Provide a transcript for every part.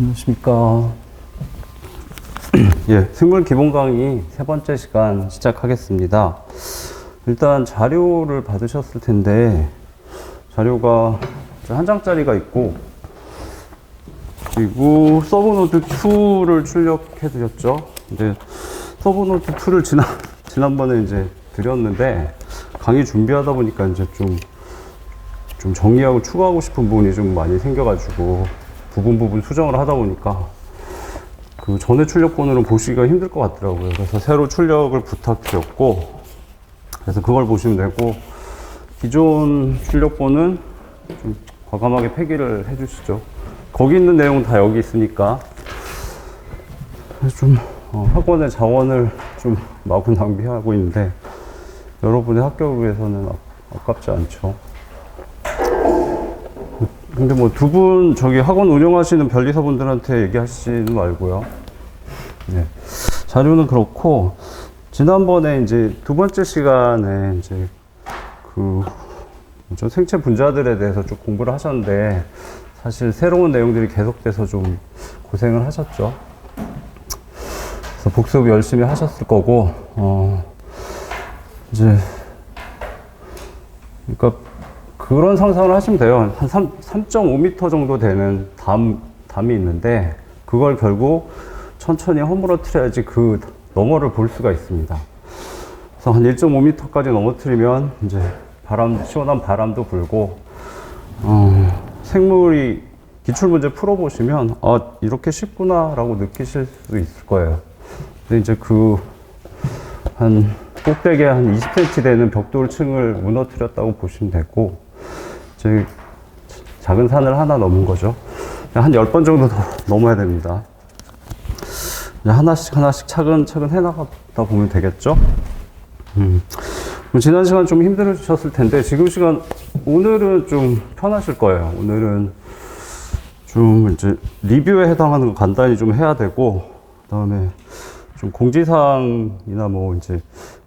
안녕하십니까. 예, 생물 기본 강의 세 번째 시간 시작하겠습니다. 일단 자료를 받으셨을 텐데, 자료가 한 장짜리가 있고, 그리고 서브노드 2를 출력해 드렸죠. 근데 서브노드 2를 지난번에 이제 드렸는데, 강의 준비하다 보니까 이제 좀 정리하고 추가하고 싶은 부분이 좀 많이 생겨가지고, 부분 수정을 하다 보니까, 그 전에 출력본으로는 보시기가 힘들 것 같더라고요. 그래서 새로 출력을 부탁드렸고, 그래서 그걸 보시면 되고, 기존 출력본은 좀 과감하게 폐기를 해주시죠. 거기 있는 내용은 다 여기 있으니까, 좀 학원의 자원을 좀 마구 낭비하고 있는데, 여러분의 학교를 위해서는 아깝지 않죠. 근데 뭐 두 분 저기 학원 운영하시는 변리사분들한테 얘기하시지는 말고요. 네. 자료는 그렇고, 지난번에 이제 두 번째 시간에 이제 좀 생체 분자들에 대해서 좀 공부를 하셨는데, 사실 새로운 내용들이 계속돼서 좀 고생을 하셨죠. 그래서 복습 열심히 하셨을 거고, 이제, 그러니까 그런 상상을 하시면 돼요. 한 3.5m 정도 되는 담이 있는데, 그걸 결국 천천히 허물어뜨려야지 그 너머를 볼 수가 있습니다. 그래서 한 1.5m까지 넘어뜨리면 이제 시원한 바람도 불고, 생물이 기출문제 풀어보시면, 이렇게 쉽구나 라고 느끼실 수 있을 거예요. 근데 이제 꼭대기에 한 20cm 되는 벽돌층을 무너뜨렸다고 보시면 되고, 이제 작은 산을 하나 넘은 거죠. 한 10번 정도 더 넘어야 됩니다. 하나씩 차근차근 해나가다 보면 되겠죠? 지난 시간 좀 힘드셨을 텐데, 오늘은 좀 편하실 거예요. 오늘은 좀 이제 리뷰에 해당하는 거 간단히 좀 해야 되고, 그 다음에 좀 공지사항이나 뭐 이제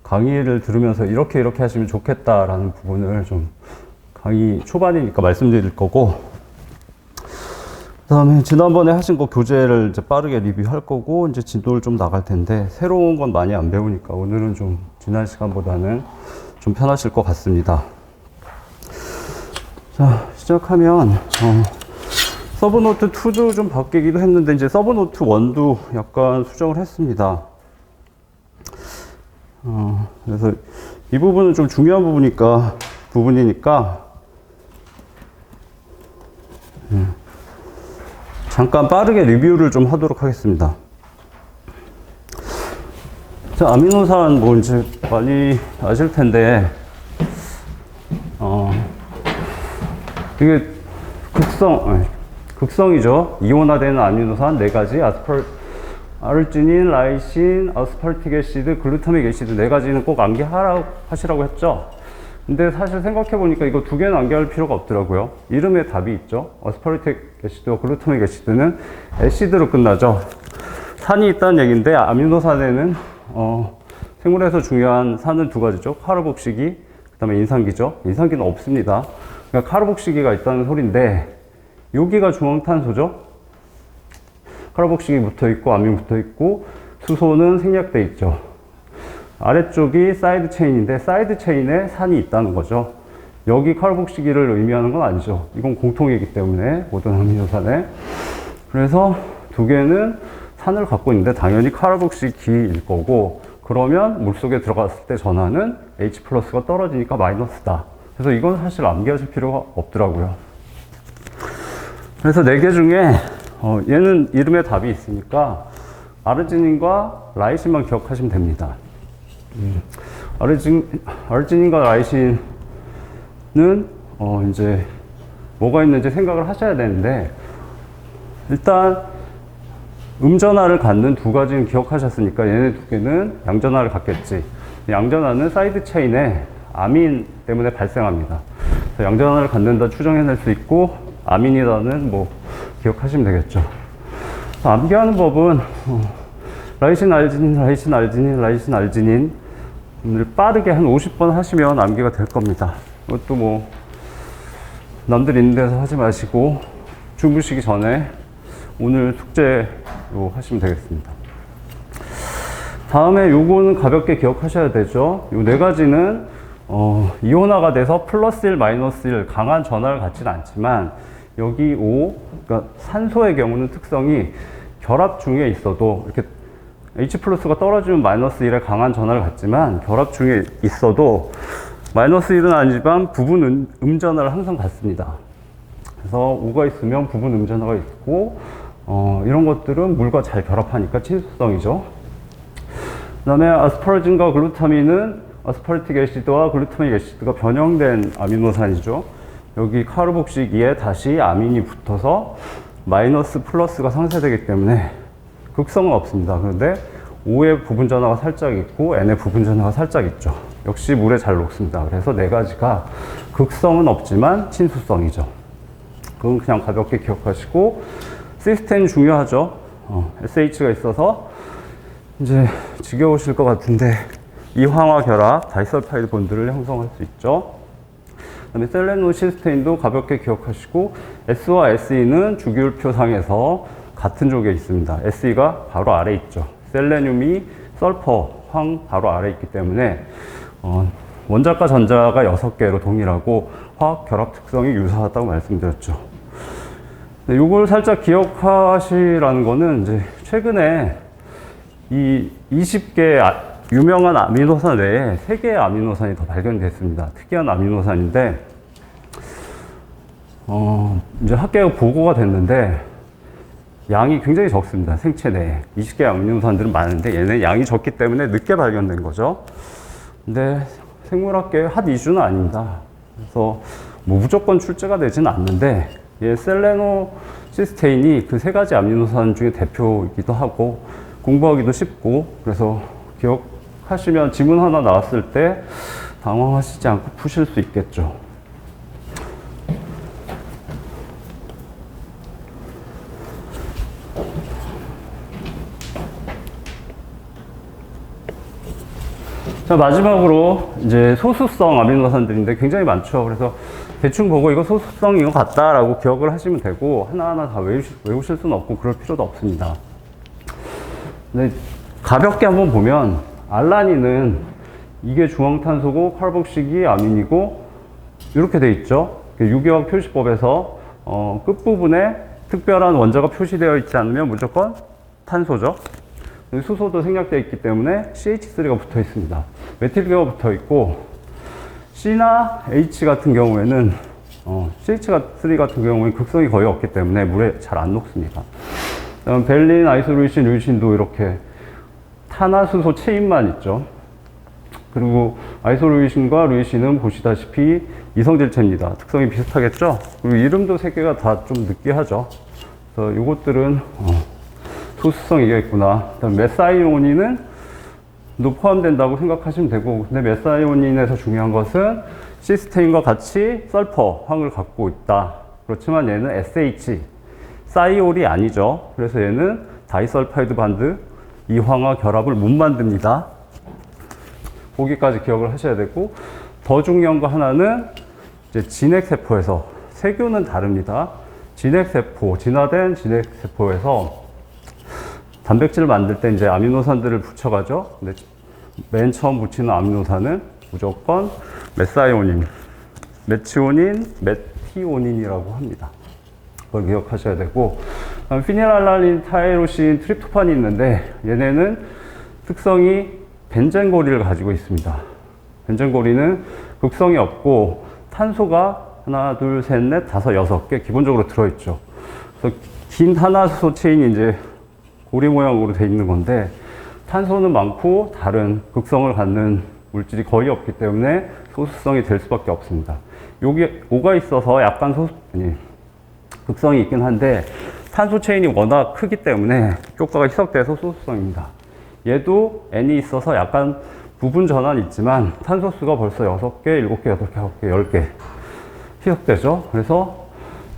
강의를 들으면서 이렇게 하시면 좋겠다라는 부분을 좀 강의 초반이니까 말씀드릴 거고, 그 다음에 지난번에 하신 거 교재를 이제 빠르게 리뷰할 거고, 이제 진도를 좀 나갈 텐데, 새로운 건 많이 안 배우니까 오늘은 좀 지난 시간보다는 좀 편하실 것 같습니다. 자, 시작하면, 서브노트 2도 좀 바뀌기도 했는데, 이제 서브노트 1도 약간 수정을 했습니다. 그래서 이 부분은 좀 중요한 부분이니까, 잠깐 빠르게 리뷰를 좀 하도록 하겠습니다. 자, 아미노산 뭐 이제 많이 아실 텐데, 이게 극성이죠. 이온화되는 아미노산 4가지, 아르지닌, 라이신, 아스파르틱 애시드, 글루타믹 애시드 4가지는 꼭 암기하시라고 했죠. 근데 사실 생각해보니까 이거 2개는 암기할 필요가 없더라고요. 이름에 답이 있죠. 아스파르틱 애시드와 글루타믹 애시드는 애시드로 끝나죠. 산이 있다는 얘기인데, 아미노산에는 생물에서 중요한 산은 2가지죠. 카르복시기, 그 다음에 인산기죠. 인산기는 없습니다. 그러니까 카르복시기가 있다는 소리인데, 여기가 중앙탄소죠. 카르복시기 붙어 있고, 아민 붙어 있고, 수소는 생략돼 있죠. 아래쪽이 사이드 체인인데, 사이드 체인에 산이 있다는 거죠. 여기 카르복시기를 의미하는 건 아니죠. 이건 공통이기 때문에, 모든 아미노산에. 그래서 2개는 산을 갖고 있는데, 당연히 카르복시기일 거고, 그러면 물속에 들어갔을 때 전하는 H+가 떨어지니까 마이너스다. 그래서 이건 사실 암기하실 필요가 없더라고요. 그래서 4개 중에, 얘는 이름에 답이 있으니까, 아르지닌과 라이신만 기억하시면 됩니다. 아르지닌과 라이신은, 이제, 뭐가 있는지 생각을 하셔야 되는데, 일단, 음전하를 갖는 2가지는 기억하셨으니까, 얘네 2개는 양전하를 갖겠지. 양전하는 사이드 체인에 아민 때문에 발생합니다. 양전하를 갖는다 추정해낼 수 있고, 아민이라는 뭐, 기억하시면 되겠죠. 암기하는 법은, 라이신, 알지닌, 라이신, 알지닌, 라이신, 알지닌, 빠르게 한 50번 하시면 암기가 될 겁니다. 이것도 뭐 남들 있는 데서 하지 마시고 주무시기 전에 오늘 숙제로 하시면 되겠습니다. 다음에 요거는 가볍게 기억하셔야 되죠. 요 네 가지는 이온화가 돼서 플러스 1, 마이너스 1 강한 전하를 갖지는 않지만 여기 O, 그러니까 산소의 경우는 특성이 결합 중에 있어도 이렇게 H 플러스가 떨어지면 마이너스 1의 강한 전하를 갖지만 결합 중에 있어도 마이너스 1은 아니지만 부분 음전하를 항상 갖습니다. 그래서 O가 있으면 부분 음전하가 있고 이런 것들은 물과 잘 결합하니까 친수성이죠. 그 다음에 아스파라긴과 글루타민은 아스파르틱 애시드와 글루타믹 애시드가 변형된 아미노산이죠. 여기 카르복식 2에 다시 아민이 붙어서 마이너스 플러스가 상쇄되기 때문에 극성은 없습니다. 그런데 O의 부분 전하가 살짝 있고 N의 부분 전하가 살짝 있죠. 역시 물에 잘 녹습니다. 그래서 네 가지가 극성은 없지만 친수성이죠. 그건 그냥 가볍게 기억하시고, 시스템 중요하죠. SH가 있어서 이제 지겨우실 것 같은데 이황화 결합 다이설파이드 본드를 형성할 수 있죠. 그다음에 셀레노 시스테인도 가볍게 기억하시고, S와 SE는 주기율표상에서 같은 쪽에 있습니다. SE가 바로 아래 있죠. 셀레늄이 설퍼, 황 바로 아래 있기 때문에 원자과 전자가 6개로 동일하고 화학 결합 특성이 유사하다고 말씀드렸죠. 네, 요걸 살짝 기억하시라는 거는 이제 최근에 이 20개 유명한 아미노산 외에 3개의 아미노산이 더 발견됐습니다. 특이한 아미노산인데 이제 학계가 보고가 됐는데 양이 굉장히 적습니다. 생체 내에 20개의 아미노산들은 많은데 얘는 양이 적기 때문에 늦게 발견된 거죠. 근데 생물학계의 핫 이슈는 아닙니다. 그래서 뭐 무조건 출제가 되지는 않는데 얘 셀레노 시스테인이 그 3가지 아미노산 중에 대표이기도 하고 공부하기도 쉽고, 그래서 기억하시면 지문 하나 나왔을 때 당황하시지 않고 푸실 수 있겠죠. 자, 마지막으로 이제 소수성 아미노산들인데 굉장히 많죠. 그래서 대충 보고 이거 소수성인 것 같다라고 기억을 하시면 되고, 하나하나 다 외우실 수는 없고 그럴 필요도 없습니다. 근데 가볍게 한번 보면 알라닌은 이게 중앙탄소고 카르복식이 아민이고 이렇게 돼 있죠. 유기화학 표시법에서 끝부분에 특별한 원자가 표시되어 있지 않으면 무조건 탄소죠. 수소도 생략되어 있기 때문에 CH3가 붙어 있습니다. 메틸계가 붙어 있고, C나 H 같은 경우에는 CH3 같은 경우에는 극성이 거의 없기 때문에 물에 잘 안 녹습니다. 벨린, 아이소루이신, 류이신도 이렇게 탄화수소 체인만 있죠. 그리고 아이소루이신과 류이신은 보시다시피 이성질체입니다. 특성이 비슷하겠죠? 그리고 이름도 3개가 다 좀 느끼하죠. 그래서 이것들은 소수성이겠구나. 그다음 메사이오닌은 도 포함된다고 생각하시면 되고, 근데 메사이오닌에서 중요한 것은 시스테인과 같이 설퍼, 황을 갖고 있다. 그렇지만 얘는 SH, 사이올이 아니죠. 그래서 얘는 다이설파이드 반드, 이황화 결합을 못 만듭니다. 거기까지 기억을 하셔야 되고, 더 중요한 거 하나는 이제 진핵세포에서, 세균은 다릅니다. 진핵세포, 진화된 진핵세포에서 단백질을 만들 때 이제 아미노산들을 붙여가죠. 근데 맨 처음 붙이는 아미노산은 무조건 메사이오닌, 메치오닌, 메티오닌이라고 합니다. 그걸 기억하셔야 되고, 피닐알라닌, 타이로신, 트립토판이 있는데 얘네는 특성이 벤젠고리를 가지고 있습니다. 벤젠고리는 극성이 없고 탄소가 하나, 둘, 셋, 넷, 다섯, 6개 기본적으로 들어있죠. 그래서 긴 탄화수소 체인이 이제 고리 모양으로 되어 있는 건데, 탄소는 많고 다른 극성을 갖는 물질이 거의 없기 때문에 소수성이 될 수밖에 없습니다. 여기 O가 있어서 약간 극성이 있긴 한데 탄소 체인이 워낙 크기 때문에 효과가 희석돼서 소수성입니다. 얘도 N이 있어서 약간 부분 전환이 있지만 탄소수가 벌써 6개, 7개, 8개, 9개, 10개 희석되죠. 그래서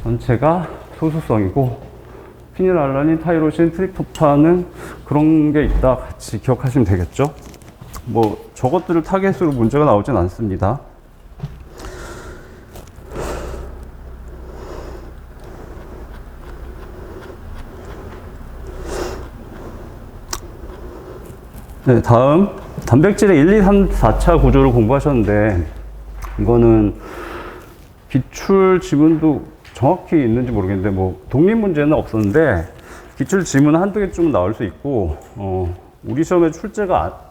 전체가 소수성이고, 피닐알라닌, 타이로신, 트립토판은 그런 게 있다 같이 기억하시면 되겠죠. 뭐 저것들을 타겟으로 문제가 나오진 않습니다. 네, 다음 단백질의 1, 2, 3, 4차 구조를 공부하셨는데 이거는 기출 지문도 정확히 있는지 모르겠는데 뭐 독립 문제는 없었는데 기출 지문 한두 개쯤은 나올 수 있고 우리 시험에 출제가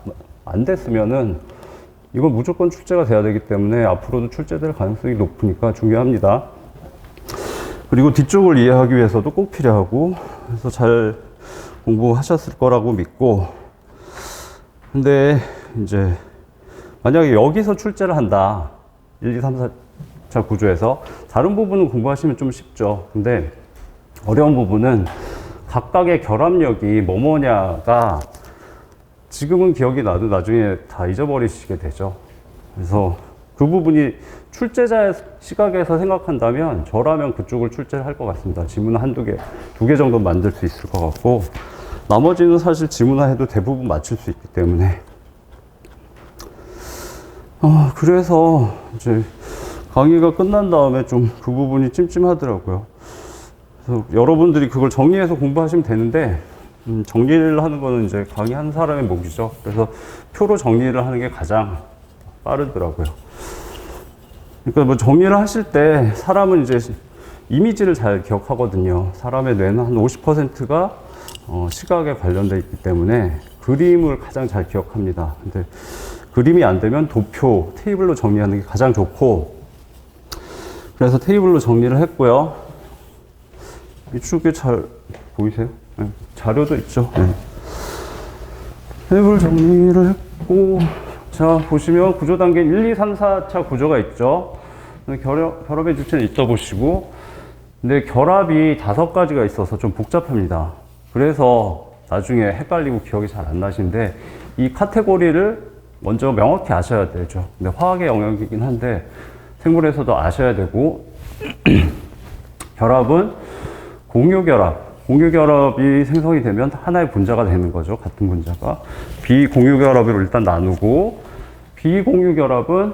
안 됐으면은 이건 무조건 출제가 돼야 되기 때문에 앞으로도 출제될 가능성이 높으니까 중요합니다. 그리고 뒤쪽을 이해하기 위해서도 꼭 필요하고 그래서 잘 공부하셨을 거라고 믿고 근데 이제 만약에 여기서 출제를 한다 1, 2, 3, 4차 구조에서 다른 부분은 공부하시면 좀 쉽죠. 근데 어려운 부분은 각각의 결합력이 뭐뭐냐가 지금은 기억이 나도 나중에 다 잊어버리시게 되죠. 그래서 그 부분이 출제자의 시각에서 생각한다면 저라면 그쪽을 출제를 할 것 같습니다. 지문 한두 개, 두 개 정도 만들 수 있을 것 같고 나머지는 사실 지문화해도 대부분 맞출 수 있기 때문에 그래서 이제 강의가 끝난 다음에 좀 그 부분이 찜찜하더라고요. 그래서 여러분들이 그걸 정리해서 공부하시면 되는데 정리를 하는 거는 이제 강의하는 사람의 몫이죠. 그래서 표로 정리를 하는 게 가장 빠르더라고요. 그러니까 뭐 정리를 하실 때 사람은 이제 이미지를 잘 기억하거든요. 사람의 뇌는 한 50%가 시각에 관련되어 있기 때문에 그림을 가장 잘 기억합니다. 근데 그림이 안 되면 도표, 테이블로 정리하는 게 가장 좋고 그래서 테이블로 정리를 했고요. 이쪽에 잘 보이세요? 네. 자료도 있죠. 네. 테이블 정리를 했고 자 보시면 구조 단계 1, 2, 3, 4차 구조가 있죠. 결합의 주체는 있다 보시고 근데 결합이 5가지가 있어서 좀 복잡합니다. 그래서 나중에 헷갈리고 기억이 잘 안 나시는데 이 카테고리를 먼저 명확히 아셔야 되죠. 근데 화학의 영역이긴 한데 생물에서도 아셔야 되고 결합은 공유결합이 생성이 되면 하나의 분자가 되는 거죠. 같은 분자가. 비공유결합으로 일단 나누고 비공유결합은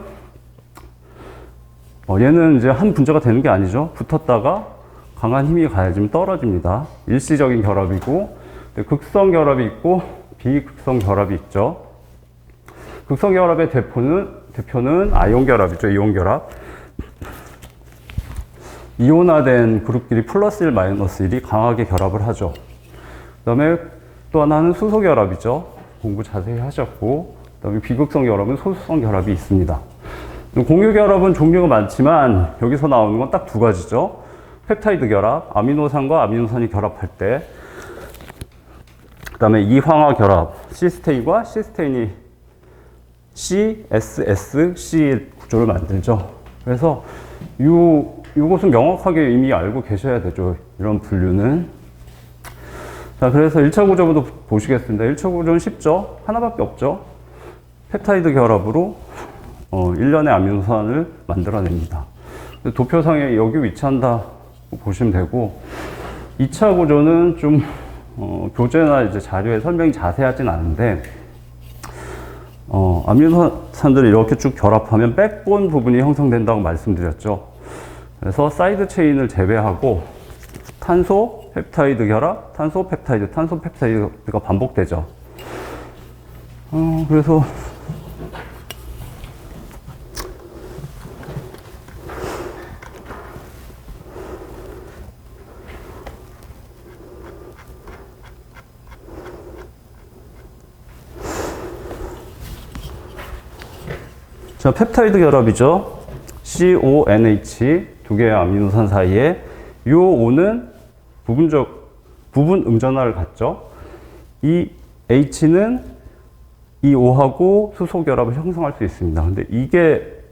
얘는 이제 한 분자가 되는 게 아니죠. 붙었다가 강한 힘이 가해지면 떨어집니다. 일시적인 결합이고 극성 결합이 있고 비극성 결합이 있죠. 극성 결합의 대표는 아이온 결합이죠. 이온 결합. 이온화된 그룹끼리 플러스 1, 마이너스 1이 강하게 결합을 하죠. 그 다음에 또 하나는 수소 결합이죠. 공부 자세히 하셨고 그 다음에 비극성 결합은 소수성 결합이 있습니다. 공유 결합은 종류가 많지만 여기서 나오는 건 딱 2가지죠. 펩타이드 결합, 아미노산과 아미노산이 결합할 때 그 다음에 이황화 결합, 시스테인과 시스테인이 CSSC 구조를 만들죠. 그래서 이것은 명확하게 이미 알고 계셔야 되죠. 이런 분류는. 자, 그래서 1차 구조부터 보시겠습니다. 1차 구조는 쉽죠. 하나밖에 없죠. 펩타이드 결합으로 1년의 아미노산을 만들어냅니다. 도표상에 여기 위치한다 보시면 되고 2차 구조는 좀 교재나 이제 자료에 설명이 자세하진 않은데 아미노산들을 이렇게 쭉 결합하면 백본 부분이 형성된다고 말씀드렸죠. 그래서 사이드 체인을 제외하고 탄소, 펩타이드 결합, 탄소, 펩타이드, 탄소, 펩타이드가 반복되죠. 그래서 자, 펩타이드 결합이죠. CONH 두 개의 아미노산 사이에 이 O는 부분 음전화를 갖죠. 이 H는 이 O하고 수소 결합을 형성할 수 있습니다. 근데 이게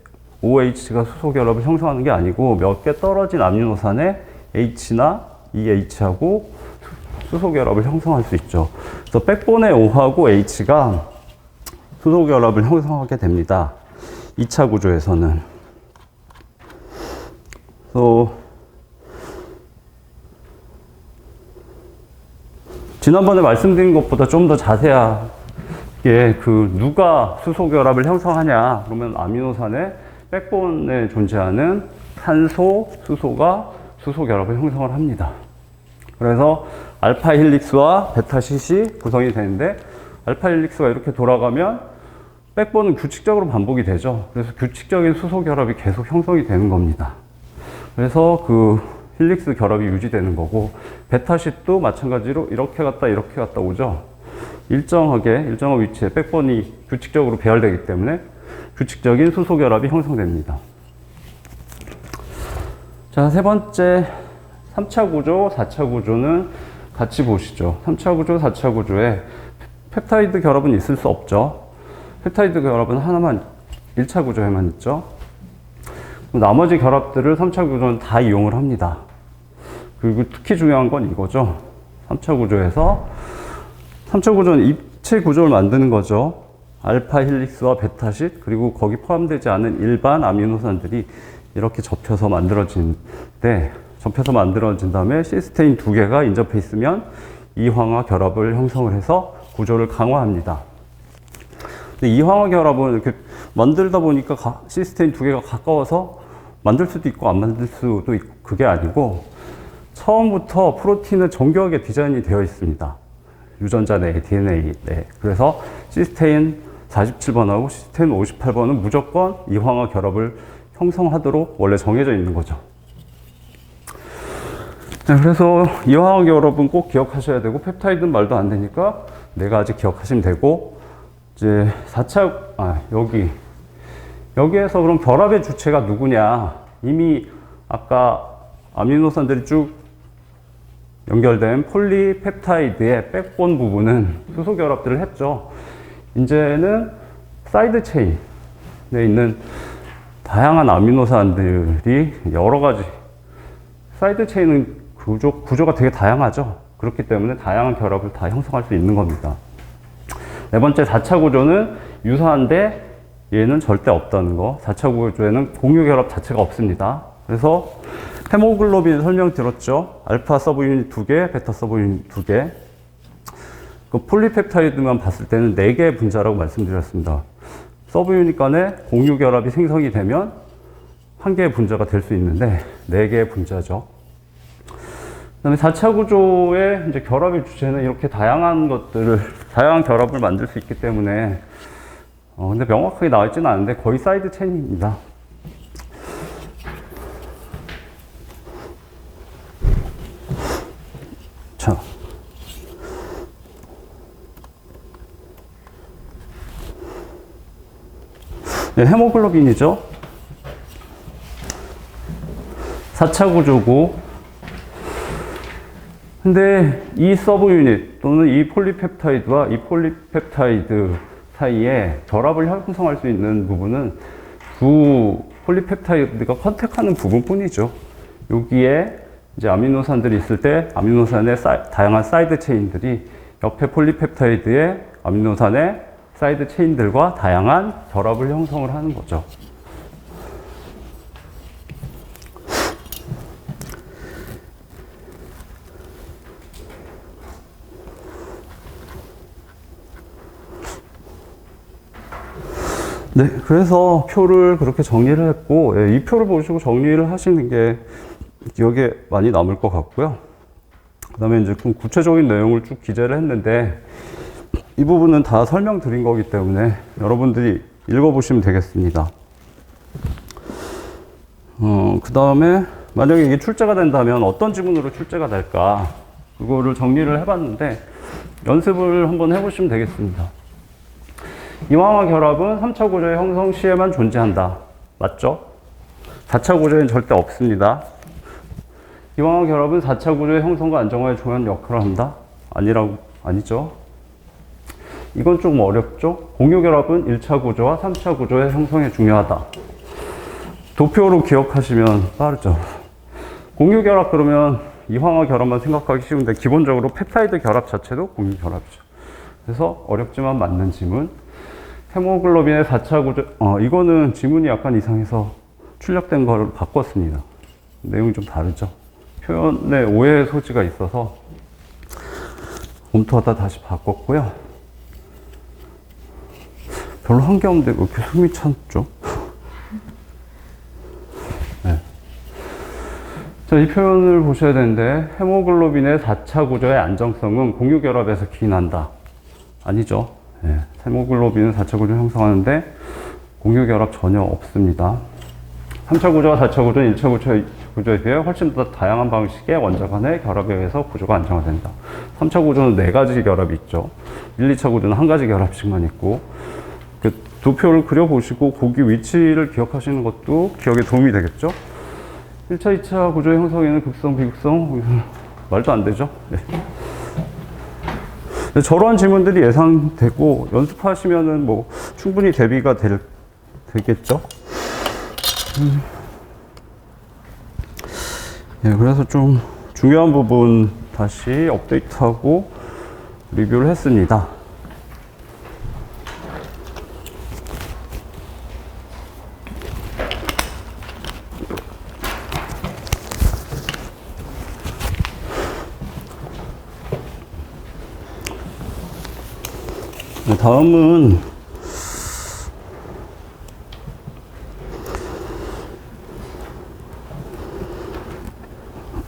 OH가 수소 결합을 형성하는 게 아니고 몇 개 떨어진 아미노산에 H나 이 H하고 수소 결합을 형성할 수 있죠. 그래서 백본의 O하고 H가 수소 결합을 형성하게 됩니다. 2차 구조에서는. 그래서 지난번에 말씀드린 것보다 좀 더 자세하게 누가 수소 결합을 형성하냐 그러면 아미노산의 백본에 존재하는 탄소, 수소가 수소 결합을 형성을 합니다. 그래서 알파 헬릭스와 베타 싯이 구성이 되는데 알파 헬릭스가 이렇게 돌아가면 백본은 규칙적으로 반복이 되죠. 그래서 규칙적인 수소 결합이 계속 형성이 되는 겁니다. 그래서 그 힐릭스 결합이 유지되는 거고, 베타쉿도 마찬가지로 이렇게 갔다 오죠. 일정한 위치에 백본이 규칙적으로 배열되기 때문에 규칙적인 수소 결합이 형성됩니다. 자, 세 번째 3차 구조, 4차 구조는 같이 보시죠. 3차 구조, 4차 구조에 펩타이드 결합은 있을 수 없죠. 펩타이드 결합은 하나만 1차 구조에만 있죠. 나머지 결합들을 3차 구조는 다 이용을 합니다. 그리고 특히 중요한 건 이거죠. 3차 구조에서 3차 구조는 입체 구조를 만드는 거죠. 알파 힐릭스와 베타쉿, 그리고 거기 포함되지 않은 일반 아미노산들이 이렇게 접혀서 만들어진 다음에 시스테인 두 개가 인접해 있으면 이황화 결합을 형성을 해서 구조를 강화합니다. 근데 이황화 결합은 이렇게 만들다 보니까 시스테인 두 개가 가까워서 만들 수도 있고 안 만들 수도 있고, 그게 아니고 처음부터 프로틴은 정교하게 디자인이 되어 있습니다. 유전자 내, DNA 내. 그래서 시스테인 47번하고 시스테인 58번은 무조건 이황화 결합을 형성하도록 원래 정해져 있는 거죠. 네, 그래서 이황화 결합은 꼭 기억하셔야 되고, 펩타이드는 말도 안 되니까 4가지 기억하시면 되고, 이제 4차, 여기에서 그럼 결합의 주체가 누구냐. 이미 아까 아미노산들이 쭉 연결된 폴리펩타이드의 백본 부분은 수소 결합들을 했죠. 이제는 사이드 체인에 있는 다양한 아미노산들이 여러 가지, 사이드 체인은 구조가 되게 다양하죠. 그렇기 때문에 다양한 결합을 다 형성할 수 있는 겁니다. 네 번째 4차 구조는 유사한데 얘는 절대 없다는 거. 4차 구조에는 공유 결합 자체가 없습니다. 그래서 헤모글로빈 설명드렸죠. 알파 서브 유닛 2개, 베타 서브 유닛 2개. 그 폴리펩타이드만 봤을 때는 4개의 분자라고 말씀드렸습니다. 서브 유닛 간에 공유 결합이 생성이 되면 1개의 분자가 될 수 있는데 4개의 분자죠. 그 다음에 4차 구조의 이제 결합의 주체는 이렇게 다양한 결합을 만들 수 있기 때문에, 근데 명확하게 나와 있지는 않은데 거의 사이드 체인입니다. 자. 네, 헤모글로빈이죠. 4차 구조고, 근데 이 서브 유닛 또는 이 폴리펩타이드와 이 폴리펩타이드 사이에 결합을 형성할 수 있는 부분은 두 폴리펩타이드가 컨택하는 부분뿐이죠. 여기에 이제 아미노산들이 있을 때 아미노산의 다양한 사이드 체인들이 옆에 폴리펩타이드의 아미노산의 사이드 체인들과 다양한 결합을 형성을 하는 거죠. 네, 그래서 표를 그렇게 정리를 했고, 이 표를 보시고 정리를 하시는 게 기억에 많이 남을 것 같고요. 그 다음에 이제 좀 구체적인 내용을 쭉 기재를 했는데, 이 부분은 다 설명드린 거기 때문에 여러분들이 읽어보시면 되겠습니다. 그 다음에 만약에 이게 출제가 된다면 어떤 지문으로 출제가 될까, 그거를 정리를 해봤는데 연습을 한번 해보시면 되겠습니다. 이황화 결합은 3차 구조의 형성 시에만 존재한다. 맞죠? 4차 구조에는 절대 없습니다. 이황화 결합은 4차 구조의 형성과 안정화에 중요한 역할을 한다? 아니죠. 이건 좀 어렵죠? 공유 결합은 1차 구조와 3차 구조의 형성에 중요하다. 도표로 기억하시면 빠르죠. 공유 결합 그러면 이황화 결합만 생각하기 쉬운데 기본적으로 펩타이드 결합 자체도 공유 결합이죠. 그래서 어렵지만 맞는 지문. 헤모글로빈의 4차 구조, 이거는 지문이 약간 이상해서 출력된 걸 바꿨습니다. 내용이 좀 다르죠. 표현에 오해의 소지가 있어서 검토하다 다시 바꿨고요. 별로 한 게 없는데 왜 이렇게 숨이 찼죠? 네. 자, 이 표현을 보셔야 되는데, 헤모글로빈의 4차 구조의 안정성은 공유 결합에서 기인한다. 아니죠. 예, 헤모글로빈은 4차 구조 형성하는데 공유 결합 전혀 없습니다. 3차 구조와 4차 구조는 1차 구조에 비해 훨씬 더 다양한 방식의 원자 간의 결합에 의해서 구조가 안정화된다. 3차 구조는 4가지 결합이 있죠. 1, 2차 구조는 1가지 결합씩만 있고, 도표를 그려보시고 고기 위치를 기억하시는 것도 기억에 도움이 되겠죠. 1차, 2차 구조 형성에는 극성, 비극성, 말도 안 되죠. 네. 저러한 질문들이 예상되고 연습하시면은 뭐 충분히 대비가 되겠죠. 예, 그래서 좀 중요한 부분 다시 업데이트하고 리뷰를 했습니다. 다음은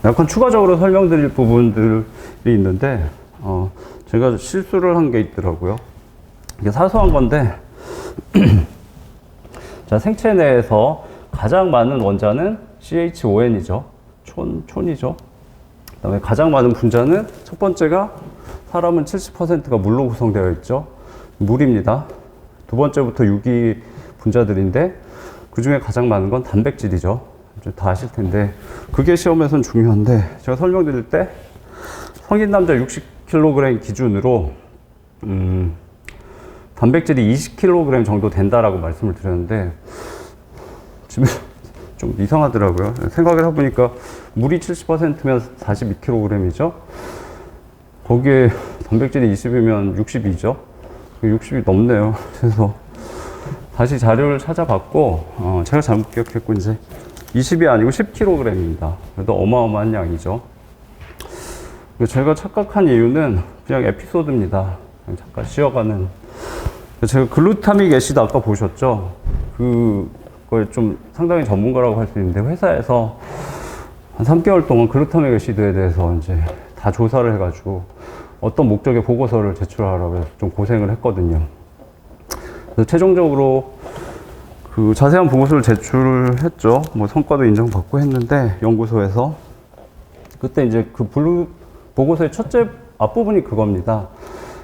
약간 추가적으로 설명드릴 부분들이 있는데 제가 실수를 한 게 있더라고요. 이게 사소한 건데 자, 생체 내에서 가장 많은 원자는 CHON이죠. 촌이죠. 그다음에 가장 많은 분자는 첫 번째가 사람은 70%가 물로 구성되어 있죠. 물입니다. 두 번째부터 유기 분자들인데 그 중에 가장 많은 건 단백질이죠. 다 아실 텐데 그게 시험에선 중요한데 제가 설명드릴 때 성인 남자 60kg 기준으로 단백질이 20kg 정도 된다라고 말씀을 드렸는데 지금 좀 이상하더라고요. 생각을 해보니까 물이 70%면 42kg이죠. 거기에 단백질이 20이면 60이죠. 60이 넘네요. 그래서 다시 자료를 찾아봤고 제가 잘못 기억했고 이제 20이 아니고 10kg입니다. 그래도 어마어마한 양이죠. 제가 착각한 이유는 그냥 에피소드입니다. 그냥 잠깐 쉬어가는. 제가 글루타믹 애시드 아까 보셨죠? 그걸 좀 상당히 전문가라고 할 수 있는데 회사에서 한 3개월 동안 글루타믹 애시드에 대해서 이제 다 조사를 해가지고 어떤 목적의 보고서를 제출하라고 해서 좀 고생을 했거든요. 그래서 최종적으로 그 자세한 보고서를 제출을 했죠. 뭐 성과도 인정받고 했는데 연구소에서 그때 이제 그 보고서의 첫째 앞부분이 그겁니다.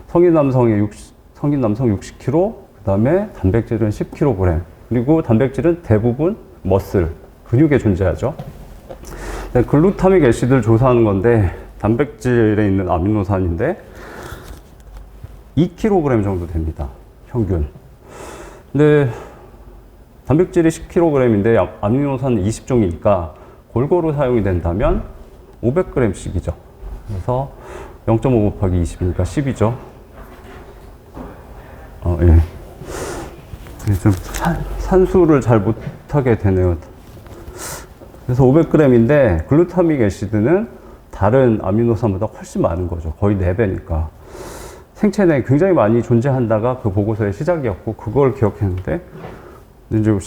성인 남성 60kg, 그 다음에 단백질은 10kg, 그리고 단백질은 대부분 머슬, 근육에 존재하죠. 글루타믹 애시드를 조사하는 건데 단백질에 있는 아미노산인데 2kg 정도 됩니다. 평균. 근데 단백질이 10kg인데 아미노산은 20종이니까 골고루 사용이 된다면 500g씩이죠. 그래서 0.5 곱하기 20이니까 10이죠. 예. 좀 산수를 잘 못하게 되네요. 그래서 500g인데 글루타믹 애시드는 다른 아미노산보다 훨씬 많은 거죠. 거의 4배니까. 생체 내에 굉장히 많이 존재한다가 그 보고서의 시작이었고 그걸 기억했는데 이제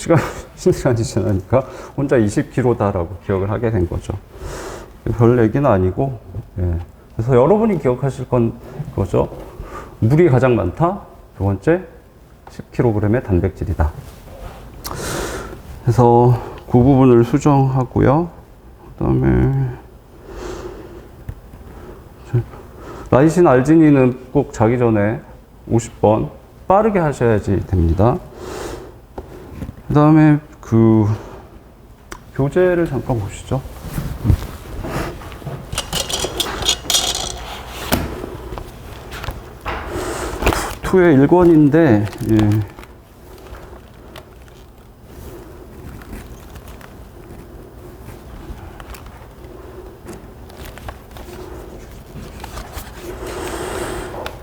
시간이 지나니까 혼자 20kg다라고 기억을 하게 된 거죠. 별 얘기는 아니고, 예. 그래서 여러분이 기억하실 건 그거죠. 물이 가장 많다. 두 번째, 10kg의 단백질이다. 그래서 그 부분을 수정하고요. 그 다음에 라이신 알지닌은 꼭 자기 전에 50번 빠르게 하셔야지 됩니다. 그 다음에 그 교재를 잠깐 보시죠. 투의 1권인데 예.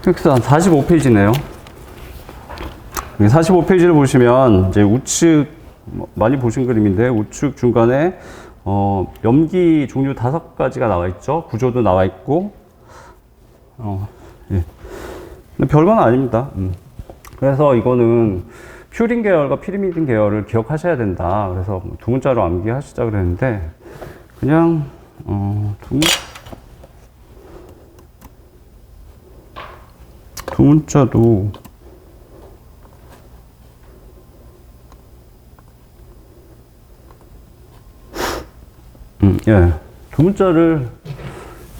텍스트 한 45페이지네요. 45페이지를 보시면 이제 우측 많이 보신 그림인데 우측 중간에 염기 종류 5가지가 나와 있죠. 구조도 나와 있고 예. 근데 별건 아닙니다. 그래서 이거는 퓨린 계열과 피리미딘 계열을 기억하셔야 된다. 그래서 두 문자로 암기하시자 그랬는데 그냥 두 문자도 예. 두 문자를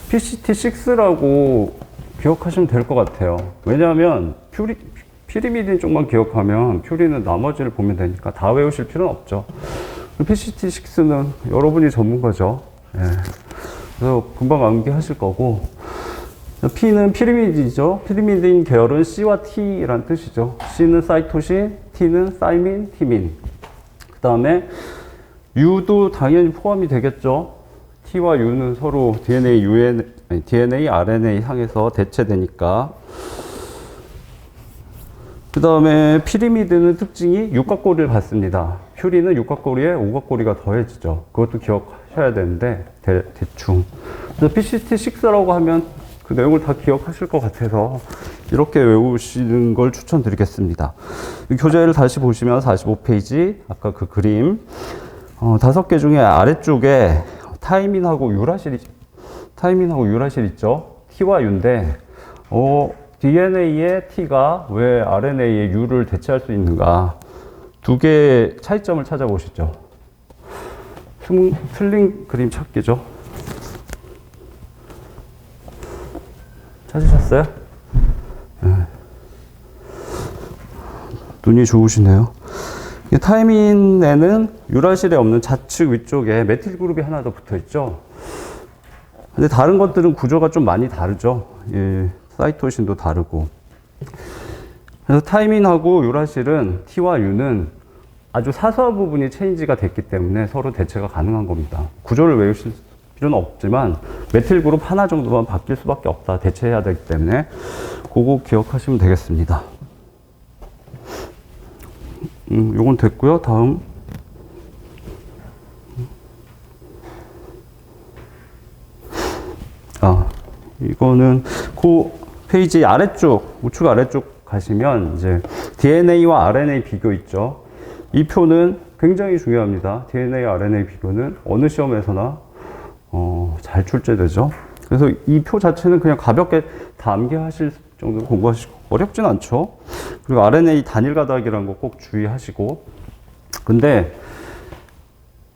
PCT6라고 기억하시면 될 것 같아요. 왜냐하면 피리미딘 쪽만 기억하면 퓨리는 나머지를 보면 되니까 다 외우실 필요는 없죠. PCT6는 여러분이 전문가죠. 예. 그래서 금방 암기하실 거고, P는 피리미딘이죠. 피리미딘 계열은 C와 T라는 뜻이죠. C는 사이토신, T는 사이민, 티민. 그 다음에 U도 당연히 포함이 되겠죠. T와 U는 서로 DNA, RNA 상에서 대체되니까. 그 다음에 피리미드는 특징이 육각고리를 받습니다. 퓨리는 육각고리에 오각고리가 더해지죠. 그것도 기억하셔야 되는데, 대충. 그래서 PCT6라고 하면 그 내용을 다 기억하실 것 같아서 이렇게 외우시는 걸 추천드리겠습니다. 교재를 다시 보시면 45페이지, 아까 그 그림. 5개 중에 아래쪽에 타이민하고 유라실 있죠. T와 U인데, DNA의 T가 왜 RNA의 U를 대체할 수 있는가? 두 개의 차이점을 찾아보시죠. 틀린 그림 찾기죠. 찾으셨어요? 네. 눈이 좋으시네요. 타이민에는 유라실에 없는 좌측 위쪽에 메틸 그룹이 하나 더 붙어 있죠. 근데 다른 것들은 구조가 좀 많이 다르죠. 예, 사이토신도 다르고. 그래서 타이민하고 유라실은 T와 U는 아주 사소한 부분이 체인지가 됐기 때문에 서로 대체가 가능한 겁니다. 구조를 외우실 필요는 없지만 메틸 그룹 하나 정도만 바뀔 수밖에 없다. 대체해야 되기 때문에 그거 기억하시면 되겠습니다. 요건 됐고요. 다음. 이거는 그 페이지 아래쪽, 우측 아래쪽 가시면 이제 DNA와 RNA 비교 있죠. 이 표는 굉장히 중요합니다. DNA, RNA 비교는 어느 시험에서나 잘 출제되죠. 그래서 이 표 자체는 그냥 가볍게 다 암기하실 정도로 공부하시고 어렵진 않죠. 그리고 RNA 단일 가닥이라는 거 꼭 주의하시고. 근데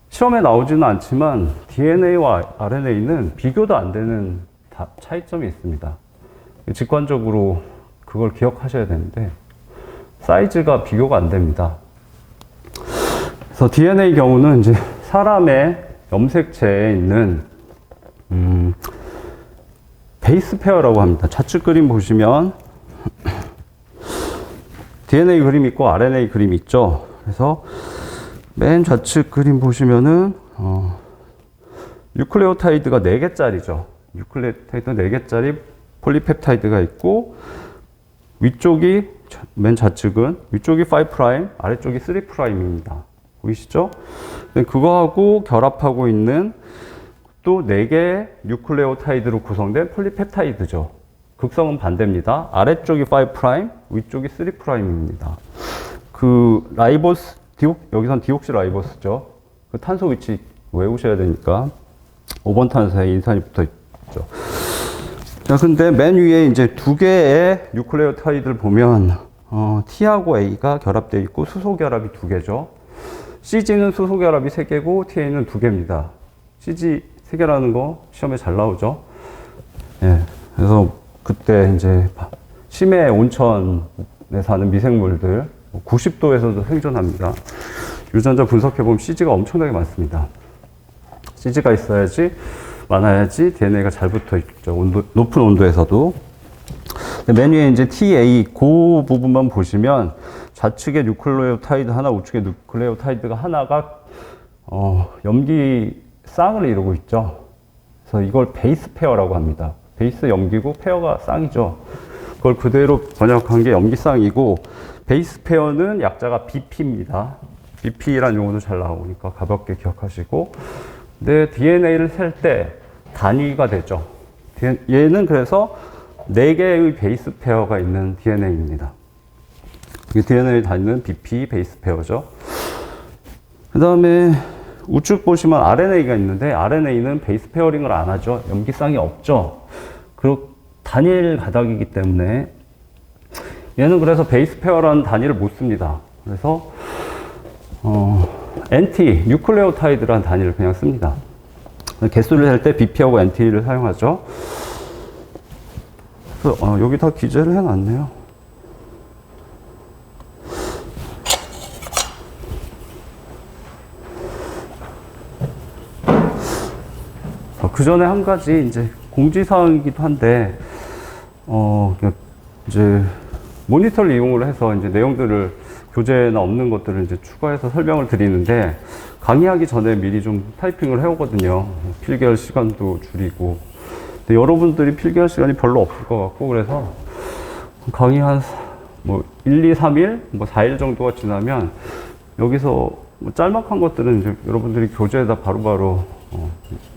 시험에 나오지는 않지만 DNA와 RNA는 비교도 안 되는 차이점이 있습니다. 직관적으로 그걸 기억하셔야 되는데 사이즈가 비교가 안 됩니다. 그래서 DNA 경우는 이제 사람의 염색체에 있는 베이스 페어라고 합니다. 좌측 그림 보시면 DNA 그림 있고 RNA 그림 있죠. 그래서 맨 좌측 그림 보시면은 뉴클레오타이드가 4개짜리죠. 뉴클레오타이드 4개짜리 폴리펩타이드가 있고 위쪽이 맨 좌측은 위쪽이 5', 아래쪽이 3'입니다. 보이시죠? 그거하고 결합하고 있는 또 4개의 뉴클레오타이드로 구성된 폴리펩타이드죠. 극성은 반대입니다. 아래쪽이 5', 위쪽이 3'입니다. 그 라이보스, 여기선 디옥시 라이보스죠. 그 탄소 위치 외우셔야 되니까 5번 탄소에 인산이 붙어 있죠. 자, 근데 맨 위에 이제 2개의 뉴클레오타이드를 보면 T하고 A가 결합되어 있고 수소 결합이 2개죠. CG는 수소 결합이 3개고 TA는 2개입니다. CG 3개라는 거 시험에 잘 나오죠. 예. 그래서 그때 이제 심해 온천에 사는 미생물들 90도에서도 생존합니다. 유전자 분석해보면 CG가 엄청나게 많습니다. CG가 많아야지 DNA가 잘 붙어 있죠. 높은 온도에서도. 맨 위에 이제 TA, 그 부분만 보시면 좌측에 뉴클레오타이드 하나, 우측에 뉴클레오타이드가 하나가, 염기 쌍을 이루고 있죠. 그래서 이걸 베이스 페어라고 합니다. 베이스 염기고 페어가 쌍이죠. 그걸 그대로 번역한 게 염기 쌍이고, 베이스 페어는 약자가 BP입니다. BP라는 용어도 잘 나오니까 가볍게 기억하시고, 근데 DNA를 셀 때 단위가 되죠. 얘는 그래서 4개의 베이스 페어가 있는 DNA입니다. DNA 단위는 BP 베이스 페어죠. 그 다음에 우측 보시면 RNA가 있는데 RNA는 베이스 페어링을 안 하죠. 염기쌍이 없죠. 그리고 단일 가닥이기 때문에 얘는 그래서 베이스 페어라는 단위를 못 씁니다. 그래서 NT, 뉴클레오타이드라는 단위를 그냥 씁니다. 개수를 셀 때 BP하고 NT를 사용하죠. 그래서 여기 다 기재를 해놨네요. 그 전에 한 가지 이제 공지사항이기도 한데, 이제 모니터를 이용을 해서 이제 내용들을 교재나 없는 것들을 이제 추가해서 설명을 드리는데, 강의하기 전에 미리 좀 타이핑을 해오거든요. 필기할 시간도 줄이고. 근데 여러분들이 필기할 시간이 별로 없을 것 같고, 그래서 강의 한 뭐 1, 2, 3일, 뭐 4일 정도가 지나면 여기서 뭐 짤막한 것들은 이제 여러분들이 교재에다 바로바로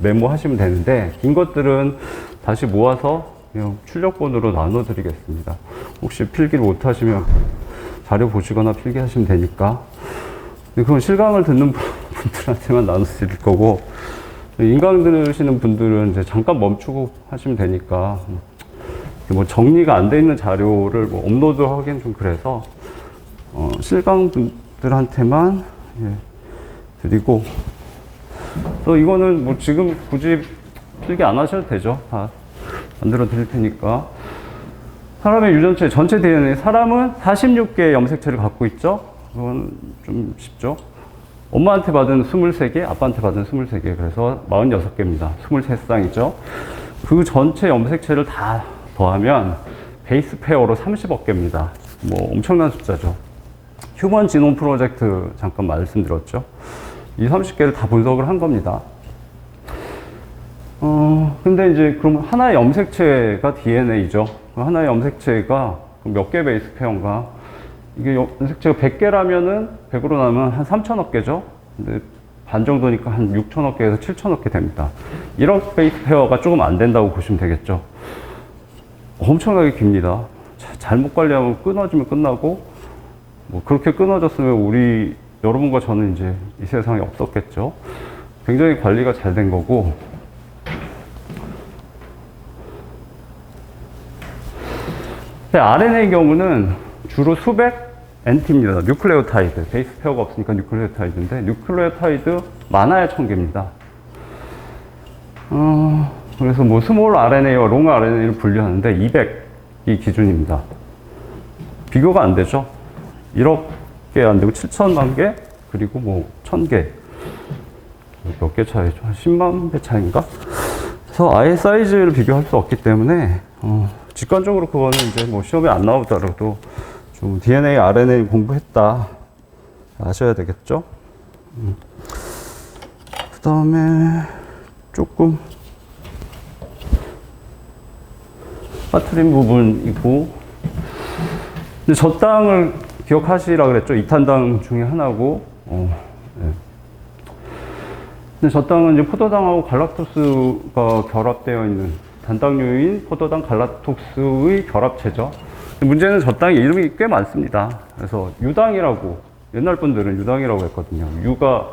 메모하시면 되는데, 긴 것들은 다시 모아서 그냥 출력본으로 나눠드리겠습니다. 혹시 필기를 못하시면 자료 보시거나 필기하시면 되니까. 그건 실강을 듣는 분들한테만 나눠드릴 거고, 인강 들으시는 분들은 이제 잠깐 멈추고 하시면 되니까, 뭐 정리가 안 돼 있는 자료를 뭐 업로드 하기엔 좀 그래서, 실강 분들한테만 드리고, 그래서 이거는 뭐 지금 굳이 필기 안 하셔도 되죠. 다 만들어 드릴 테니까. 사람의 유전체 전체 DNA, 사람은 46개의 염색체를 갖고 있죠. 그건 좀 쉽죠. 엄마한테 받은 23개, 아빠한테 받은 23개, 그래서 46개입니다. 23쌍이죠. 그 전체 염색체를 다 더하면 베이스 페어로 30억 개입니다. 뭐 엄청난 숫자죠. 휴먼 지놈 프로젝트 잠깐 말씀드렸죠. 이 30개를 다 분석을 한 겁니다. 근데 이제 그럼 하나의 염색체가 DNA죠. 하나의 염색체가 몇 개 베이스 페어인가? 이게 염색체가 100개라면은 100으로 나면 한 3천억 개죠. 근데 반 정도니까 한 6천억 개에서 7천억 개 됩니다. 1억 베이스 페어가 조금 안 된다고 보시면 되겠죠. 엄청나게 깁니다. 잘못 관리하면 끊어지면 끝나고, 뭐 그렇게 끊어졌으면 우리 여러분과 저는 이제 이 세상에 없었겠죠. 굉장히 관리가 잘 된 거고, RNA의 경우는 주로 수백 NT입니다. 뉴클레오타이드. 베이스 페어가 없으니까 뉴클레오타이드인데, 뉴클레오타이드 많아야 1000개입니다. 그래서 뭐 스몰 RNA와 롱 RNA를 분류하는데 200이 기준입니다. 비교가 안 되죠. 1억 개 안 되고 7천만 개, 그리고 뭐 1000개. 몇 개 차이죠? 한 10만 배 차이인가? 그래서 아예 사이즈를 비교할 수 없기 때문에, 직관적으로 그거는 이제 뭐 시험에 안 나오더라도 좀 DNA, RNA 공부했다 아셔야 되겠죠? 그 다음에 조금 빠뜨린 부분이고, 근데 저 땅을 기억하시라 그랬죠? 2탄당 중에 하나고, 네. 근데 저 땅은 이제 포도당하고 갈락토스가 결합되어 있는 단당류인 포도당 갈락토스의 결합체죠. 문제는 저 땅에 이름이 꽤 많습니다. 그래서 유당이라고, 옛날 분들은 유당이라고 했거든요. 유가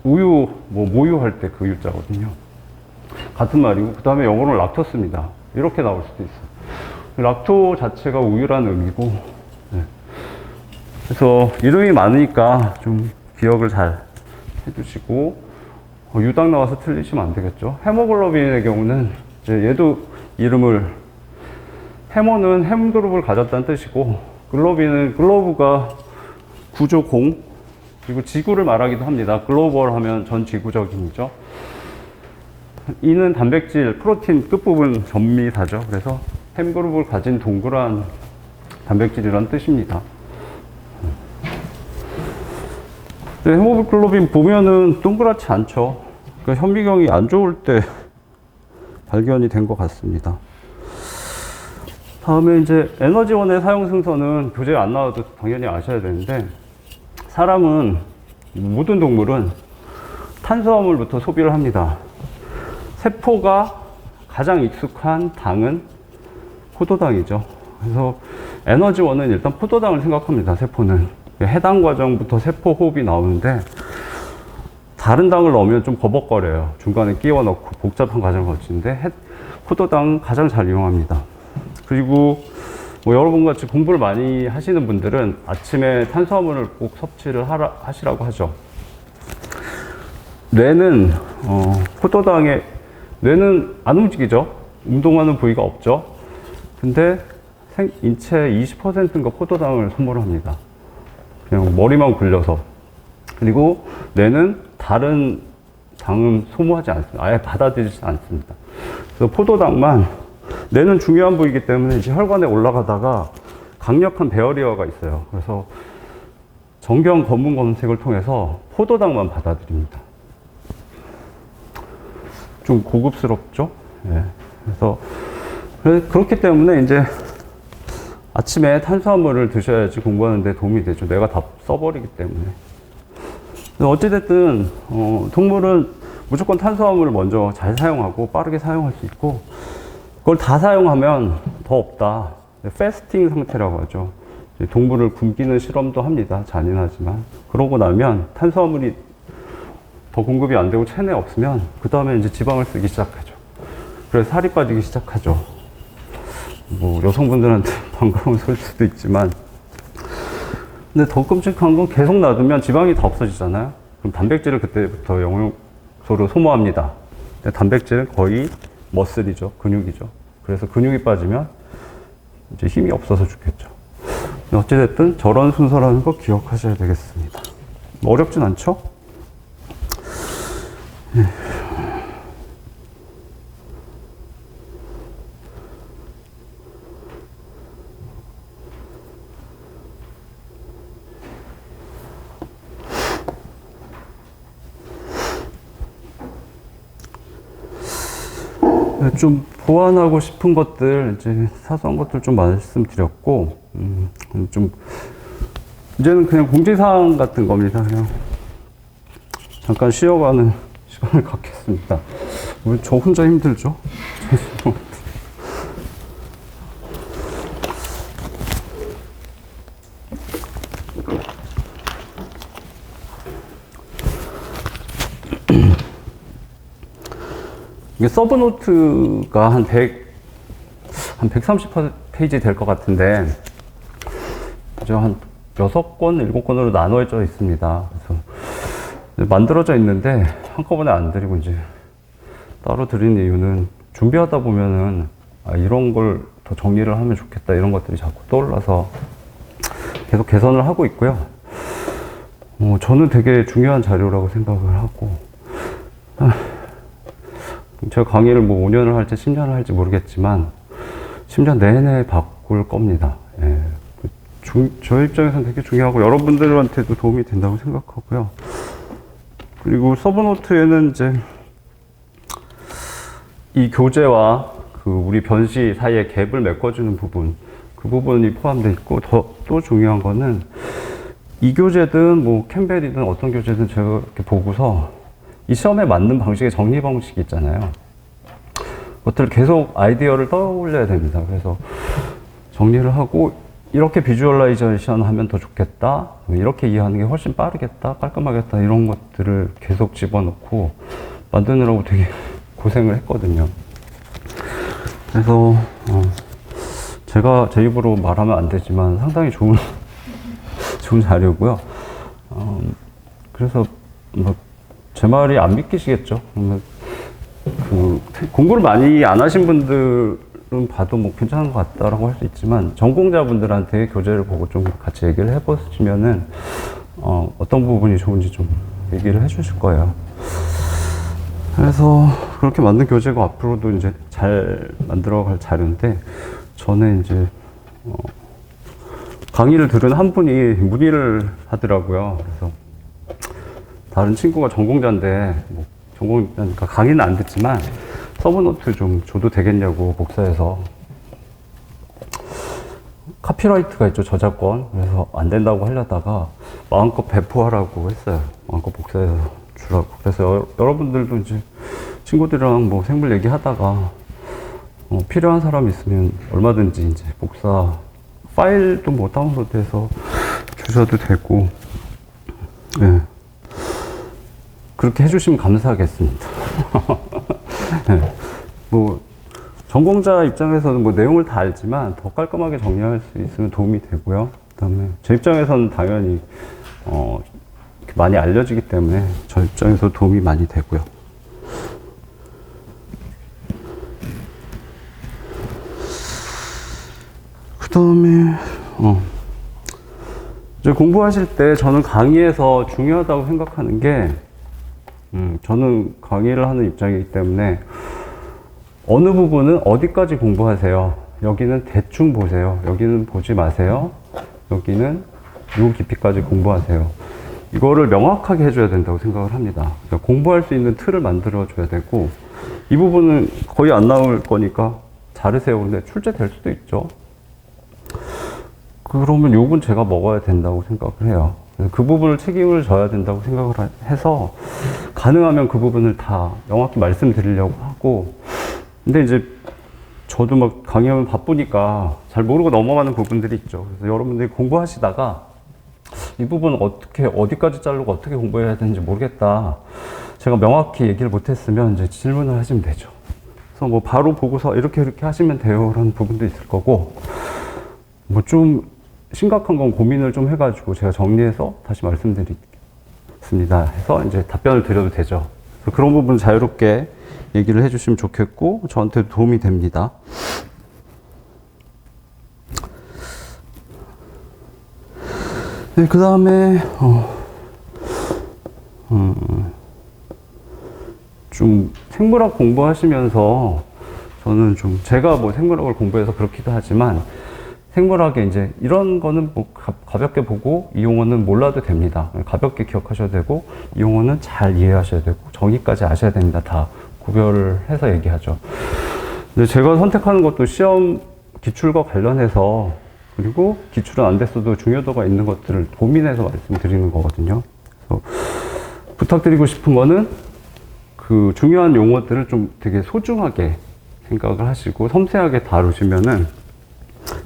우유, 뭐 모유할 때 그 유자거든요. 같은 말이고, 그 다음에 영어로는 락토스입니다. 이렇게 나올 수도 있어요. 락토 자체가 우유라는 의미고, 네. 그래서 이름이 많으니까 좀 기억을 잘 해주시고, 유당 나와서 틀리시면 안 되겠죠. 헤모글로빈의 경우는 이제 얘도 이름을, 헤모는 햄그룹을 가졌다는 뜻이고, 글로빈은 글로브가 구조 공, 그리고 지구를 말하기도 합니다. 글로벌 하면 전 지구적인이죠. 이는 단백질, 프로틴 끝부분 전미사죠. 그래서 햄그룹을 가진 동그란 단백질이라는 뜻입니다. 헤모글로빈 보면은 동그랗지 않죠. 그러니까 현미경이 안 좋을 때 발견이 된 것 같습니다. 다음에 이제 에너지원의 사용 승선은 교재에 안 나와도 당연히 아셔야 되는데, 사람은, 모든 동물은 탄수화물부터 소비를 합니다. 세포가 가장 익숙한 당은 포도당이죠. 그래서 에너지원은 일단 포도당을 생각합니다. 세포는 해당 과정부터 세포 호흡이 나오는데, 다른 당을 넣으면 좀 버벅거려요. 중간에 끼워 넣고 복잡한 과정을 거치는데, 포도당은 가장 잘 이용합니다. 그리고 뭐 여러분 같이 공부를 많이 하시는 분들은 아침에 탄수화물을 꼭 섭취를 하시라고 하죠. 뇌는, 포도당에, 뇌는 안 움직이죠. 운동하는 부위가 없죠. 근데 인체 20%인가 포도당을 소모합니다. 그냥 머리만 굴려서. 그리고 뇌는 다른 당은 소모하지 않습니다. 아예 받아들이지 않습니다. 그래서 포도당만, 뇌는 중요한 부위이기 때문에 이제 혈관에 올라가다가 강력한 베어리어가 있어요. 그래서 정경 검문 검색을 통해서 포도당만 받아들입니다. 좀 고급스럽죠? 예. 그래서 그렇기 때문에 이제 아침에 탄수화물을 드셔야지 공부하는 데 도움이 되죠. 뇌가 다 써버리기 때문에. 어찌됐든 동물은 무조건 탄수화물을 먼저 잘 사용하고 빠르게 사용할 수 있고, 그걸 다 사용하면 더 없다. 패스팅 상태라고 하죠. 동물을 굶기는 실험도 합니다. 잔인하지만. 그러고 나면 탄수화물이 더 공급이 안 되고 체내에 없으면 그 다음에 이제 지방을 쓰기 시작하죠. 그래서 살이 빠지기 시작하죠. 뭐 여성분들한테 반가운 소리일 수도 있지만, 근데 더 끔찍한 건 계속 놔두면 지방이 다 없어지잖아요. 그럼 단백질을 그때부터 영양소로 소모합니다. 근데 단백질은 거의 머슬이죠. 근육이죠. 그래서 근육이 빠지면 이제 힘이 없어서 죽겠죠. 어찌됐든 저런 순서라는 거 기억하셔야 되겠습니다. 어렵진 않죠? 좀 보완하고 싶은 것들, 이제 사소한 것들 좀 말씀드렸고, 좀, 이제는 그냥 공지사항 같은 겁니다. 그냥 잠깐 쉬어가는 시간을 갖겠습니다. 왜 저 혼자 힘들죠? 이게 서브노트가 한 130페이지 될 것 같은데, 이제 한 6권, 7권으로 나눠져 있습니다. 그래서 만들어져 있는데, 한꺼번에 안 드리고 이제 따로 드린 이유는 준비하다 보면은, 이런 걸 더 정리를 하면 좋겠다, 이런 것들이 자꾸 떠올라서 계속 개선을 하고 있고요. 저는 되게 중요한 자료라고 생각을 하고, 제가 강의를 뭐 5년을 할지 10년을 할지 모르겠지만 10년 내내 바꿀 겁니다. 예. 저 입장에서는 되게 중요하고 여러분들한테도 도움이 된다고 생각하고요. 그리고 서브노트에는 이제 이 교재와 그 우리 변시 사이의 갭을 메꿔주는 부분, 그 부분이 포함되어 있고, 또 중요한 거는 이 교재든 뭐 캠벨이든 어떤 교재든 제가 이렇게 보고서 이 시험에 맞는 방식의 정리 방식이 있잖아요. 그것들을 계속 아이디어를 떠올려야 됩니다. 그래서 정리를 하고, 이렇게 비주얼라이제이션 하면 더 좋겠다, 이렇게 이해하는 게 훨씬 빠르겠다, 깔끔하겠다, 이런 것들을 계속 집어넣고 만드느라고 되게 고생을 했거든요. 그래서 제가 제 입으로 말하면 안 되지만 상당히 좋은 자료고요. 그래서 뭐 제 말이 안 믿기시겠죠? 공부를 많이 안 하신 분들은 봐도 뭐 괜찮은 것 같다라고 할 수 있지만, 전공자분들한테 교재를 보고 좀 같이 얘기를 해보시면은, 어떤 부분이 좋은지 좀 얘기를 해주실 거예요. 그래서 그렇게 만든 교재가 앞으로도 이제 잘 만들어갈 자료인데, 저는 이제, 강의를 들은 한 분이 문의를 하더라고요. 그래서 다른 친구가 전공자인데, 뭐 전공자니까 강의는 안 듣지만 서브노트 좀 줘도 되겠냐고, 복사해서. 카피라이트가 있죠, 저작권. 그래서 안 된다고 하려다가 마음껏 배포하라고 했어요. 마음껏 복사해서 주라고. 그래서 여러분들도 이제 친구들이랑 뭐 생물 얘기하다가 필요한 사람 있으면 얼마든지 이제 복사 파일도 뭐 다운로드해서 주셔도 되고, 네. 그렇게 해주시면 감사하겠습니다. 네. 뭐 전공자 입장에서는 뭐 내용을 다 알지만 더 깔끔하게 정리할 수 있으면 도움이 되고요. 그다음에 제 입장에서는 당연히 많이 알려지기 때문에 저 입장에서 도움이 많이 되고요. 그다음에 이제 공부하실 때 저는 강의에서 중요하다고 생각하는 게 저는 강의를 하는 입장이기 때문에 어느 부분은 어디까지 공부하세요. 여기는 대충 보세요. 여기는 보지 마세요. 여기는 요 깊이까지 공부하세요. 이거를 명확하게 해줘야 된다고 생각을 합니다. 그러니까 공부할 수 있는 틀을 만들어줘야 되고, 이 부분은 거의 안 나올 거니까 잘하세요. 근데 출제될 수도 있죠. 그러면 욕은 제가 먹어야 된다고 생각을 해요. 그 부분을 책임을 져야 된다고 생각을 해서 가능하면 그 부분을 다 명확히 말씀드리려고 하고, 근데 이제 저도 막 강의하면 바쁘니까 잘 모르고 넘어가는 부분들이 있죠. 그래서 여러분들이 공부하시다가 이 부분은 어디까지 자르고 어떻게 공부해야 되는지 모르겠다, 제가 명확히 얘기를 못했으면 이제 질문을 하시면 되죠. 그래서 뭐 바로 보고서 이렇게 하시면 돼요 라는 부분도 있을 거고, 뭐 좀 심각한 건 고민을 좀 해가지고 제가 정리해서 다시 말씀드리겠습니다 해서 이제 답변을 드려도 되죠. 그런 부분 자유롭게 얘기를 해주시면 좋겠고, 저한테 도움이 됩니다. 네, 그 다음에 좀 생물학 공부하시면서 저는 좀 제가 뭐 생물학을 공부해서 그렇기도 하지만 생물학에 이제 이런 거는 뭐 가볍게 보고 이 용어는 몰라도 됩니다. 가볍게 기억하셔야 되고 이 용어는 잘 이해하셔야 되고 정의까지 아셔야 됩니다. 다 구별을 해서 얘기하죠. 근데 제가 선택하는 것도 시험 기출과 관련해서, 그리고 기출은 안 됐어도 중요도가 있는 것들을 고민해서 말씀드리는 거거든요. 그래서 부탁드리고 싶은 거는 그 중요한 용어들을 좀 되게 소중하게 생각을 하시고 섬세하게 다루시면은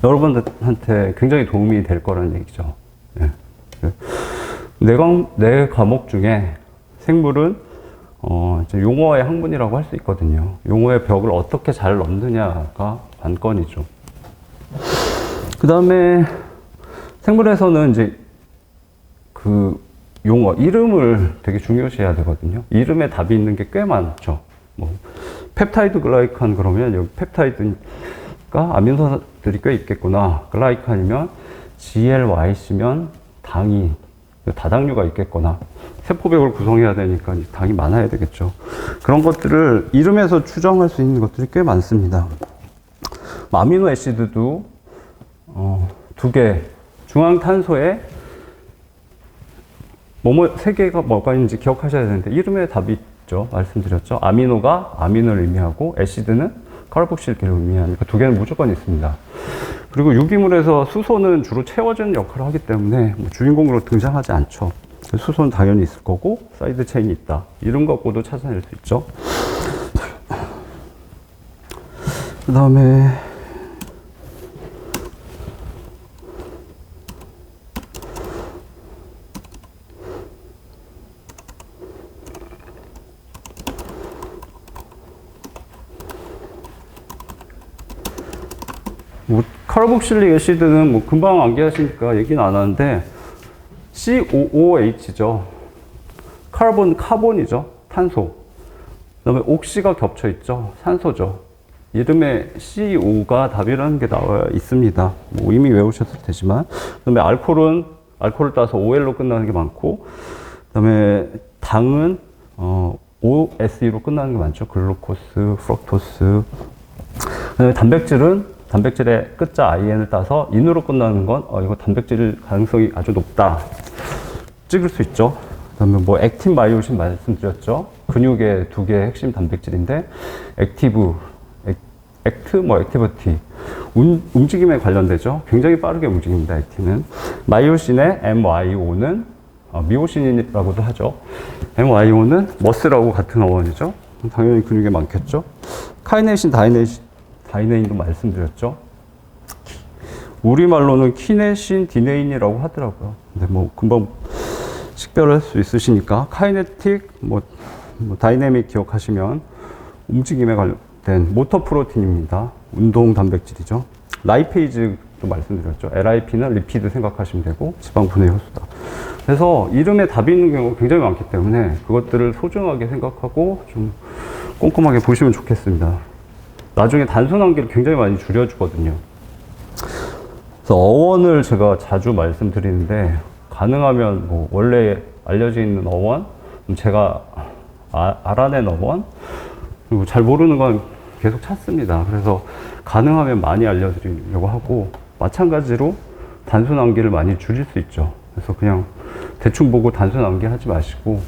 여러분한테 굉장히 도움이 될 거라는 얘기죠. 네. 네 과목 중에 생물은 이제 용어의 학문이라고 할 수 있거든요. 용어의 벽을 어떻게 잘 넘느냐가 관건이죠. 그 다음에 생물에서는 이제 그 용어, 이름을 되게 중요시해야 되거든요. 이름에 답이 있는 게 꽤 많죠. 뭐 펩타이드 글라이칸 그러면 여기 펩타이드가 아미노산들이 꽤 있겠구나. 글라이칸이면 GLYC면 당이, 다당류가 있겠거나, 세포백을 구성해야 되니까 당이 많아야 되겠죠. 그런 것들을 이름에서 추정할 수 있는 것들이 꽤 많습니다. 아미노 애시드도 2개, 중앙탄소에 세 개가 뭐가 있는지 기억하셔야 되는데 이름에 답이 있죠. 말씀드렸죠. 아미노가 아민을 의미하고 애시드는 카르복실기를 의미하니까 2개는 무조건 있습니다. 그리고 유기물에서 수소는 주로 채워주는 역할을 하기 때문에 뭐 주인공으로 등장하지 않죠. 수소는 당연히 있을 거고 사이드 체인이 있다. 이름 갖고도 찾아낼 수 있죠. 그 다음에 뭐 카르복실릭 애시드는 뭐 금방 암기하시니까 얘기는 안 하는데 COOH죠. 카본이죠. 탄소. 그 다음에 옥시가 겹쳐 있죠. 산소죠. 이름에 CO가 답이라는 게 나와 있습니다. 뭐 이미 외우셨을 테지만. 그 다음에 알코올을 따서 OL로 끝나는 게 많고, 그 다음에 당은 OSE로 끝나는 게 많죠. 글루코스, 프럭토스. 그 다음에 단백질의 끝자 IN을 따서 인으로 끝나는 건 이거 단백질 가능성이 아주 높다. 찍을 수 있죠. 그 다음에 뭐 액틴 마이오신 말씀드렸죠. 근육의 2개의 핵심 단백질인데 액티비티 움직임에 관련되죠. 굉장히 빠르게 움직입니다. 액틴은. 마이오신의 MYO는 미오신이라고도 하죠. MYO는 머스라고 같은 어원이죠. 당연히 근육에 많겠죠. 카이네신, 다이네인도 말씀드렸죠. 우리말로는 키네신, 디네인이라고 하더라고요. 근데 뭐 금방 식별할 수 있으시니까 카이네틱, 뭐 다이내믹 기억하시면 움직임에 된 모터 프로틴입니다. 운동 단백질이죠. 라이페이즈도 말씀드렸죠. LIP는 리피드 생각하시면 되고 지방 분해 효소다. 그래서 이름에 답이 있는 경우가 굉장히 많기 때문에 그것들을 소중하게 생각하고 좀 꼼꼼하게 보시면 좋겠습니다. 나중에 단순 암기를 굉장히 많이 줄여주거든요. 그래서 어원을 제가 자주 말씀드리는데 가능하면 뭐 원래 알려져 있는 어원, 제가 알아낸 어원, 그리고 잘 모르는 건 계속 찾습니다. 그래서 가능하면 많이 알려드리려고 하고 마찬가지로 단순 암기를 많이 줄일 수 있죠. 그래서 그냥 대충 보고 단순 암기 하지 마시고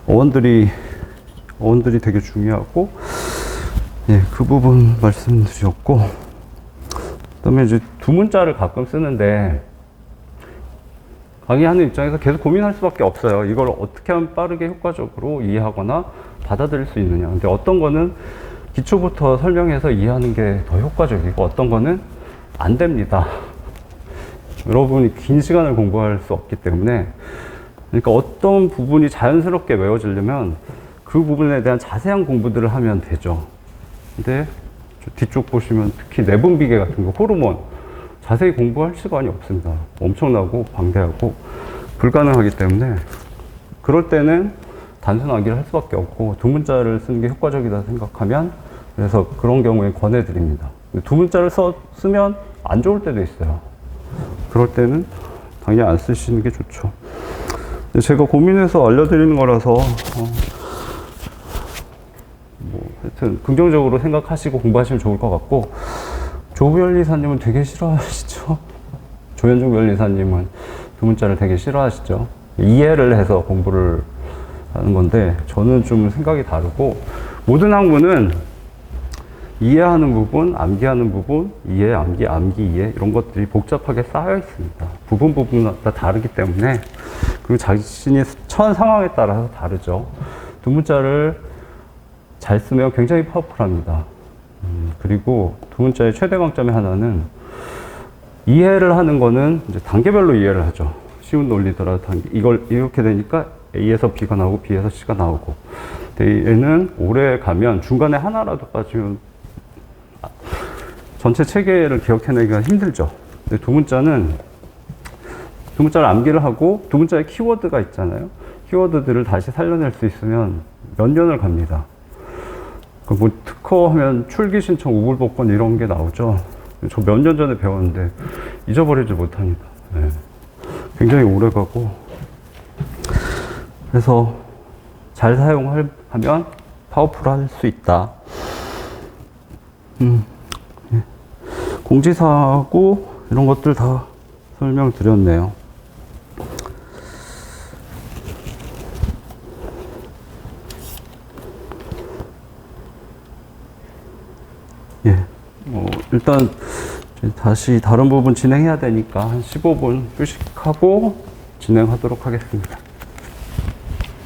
어원들이 되게 중요하고 예, 그 부분 말씀드렸고 그다음에 이제 두 문자를 가끔 쓰는데 강의하는 입장에서 계속 고민할 수밖에 없어요. 이걸 어떻게 하면 빠르게 효과적으로 이해하거나 받아들일 수 있느냐. 근데 어떤 거는 기초부터 설명해서 이해하는 게 더 효과적이고 어떤 거는 안 됩니다. 여러분이 긴 시간을 공부할 수 없기 때문에 그러니까 어떤 부분이 자연스럽게 외워지려면 그 부분에 대한 자세한 공부들을 하면 되죠. 근데 뒤쪽 보시면 특히 내분비계 같은 거 호르몬 자세히 공부할 시간이 없습니다. 엄청나고 방대하고 불가능하기 때문에 그럴 때는 단순 암기를 할 수밖에 없고 두 문자를 쓰는 게 효과적이다 생각하면 그래서 그런 경우에 권해드립니다. 두 문자를 쓰면 안 좋을 때도 있어요. 그럴 때는 당연히 안 쓰시는 게 좋죠. 제가 고민해서 알려드리는 거라서 뭐 하여튼 긍정적으로 생각하시고 공부하시면 좋을 것 같고 조변리사님은 되게 싫어하시죠. 조현중 변리사님은 두 문자를 되게 싫어하시죠. 이해를 해서 공부를 하는 건데 저는 좀 생각이 다르고 모든 학문은 이해하는 부분, 암기하는 부분, 이해, 암기, 이해 이런 것들이 복잡하게 쌓여 있습니다. 부분마다 다르기 때문에 그리고 자신이 처한 상황에 따라서 다르죠. 두 문자를 잘 쓰면 굉장히 파워풀합니다. 그리고 두 문자의 최대 강점의 하나는 이해를 하는 거는 이제 단계별로 이해를 하죠. 쉬운 논리더라도 이걸 이렇게 되니까 A에서 B가 나오고 B에서 C가 나오고 근데 얘는 오래 가면 중간에 하나라도 빠지면 전체 체계를 기억해내기가 힘들죠. 근데 두 문자를 암기를 하고 두 문자의 키워드가 있잖아요. 키워드들을 다시 살려낼 수 있으면 몇 년을 갑니다. 뭐 특허 하면 출기 신청, 우불복권 이런 게 나오죠. 저 몇 년 전에 배웠는데 잊어버리지 못합니다. 네. 굉장히 오래 가고 그래서 잘 사용하면 파워풀할 수 있다. 공지사고 이런 것들 다 설명드렸네요. 예, 일단 다시 다른 부분 진행해야 되니까 한 15분 휴식하고 진행하도록 하겠습니다.